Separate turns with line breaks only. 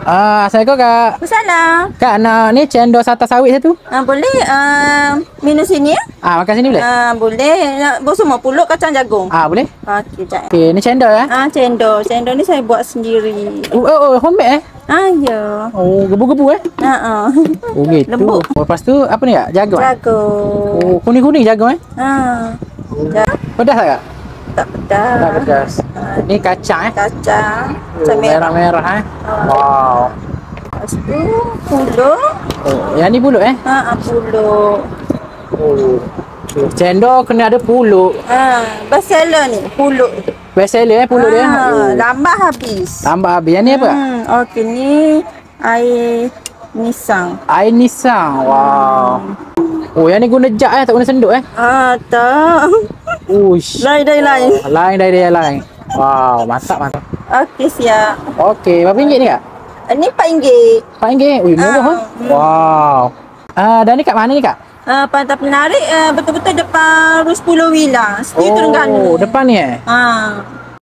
Assalamualaikum Kak.
Salam.
Kak nak ni cendol sata sawit satu.
Boleh minum sini ya?
Makan sini boleh?
Boleh. Nak buat semua pulut kacang jagung.
Boleh.
Okey, jap.
Okey, ni cendol
Cendol. Cendol ni saya buat sendiri.
Homemade
Ya.
Gebu-gebu Oh gitu.
Lembut.
Lepas tu apa ni Kak? Jagung.
Jagung.
Kuning-kuning jagung Pedas tak Kak?
Tak pedas.
Tak pedas. Ni kacang
Kacang. Macam
merah-merah Wow.
Lepas tu pulut.
Yang ni pulut
Pulut.
Cendol kena ada pulut.
Best seller ni pulut.
Best seller pulut dia.
Lambat habis.
Lambat habis. Yang ni apa?
Okey, ni air nisang.
Air nisang. Wow. Yang ni guna jak tak guna senduk
Tak.
Uish.
Lain.
Lain dari yang lain. Wow, mantap.
Okey, siap.
Okey, berapa ringgit ni Kak?
Ni RM4.
RM4. Ui, murah Wow. Dan ni kat mana ni Kak?
Pantai Penarik betul-betul depan Rus Pulau Wila. Setiu Terengganu.
Depan ni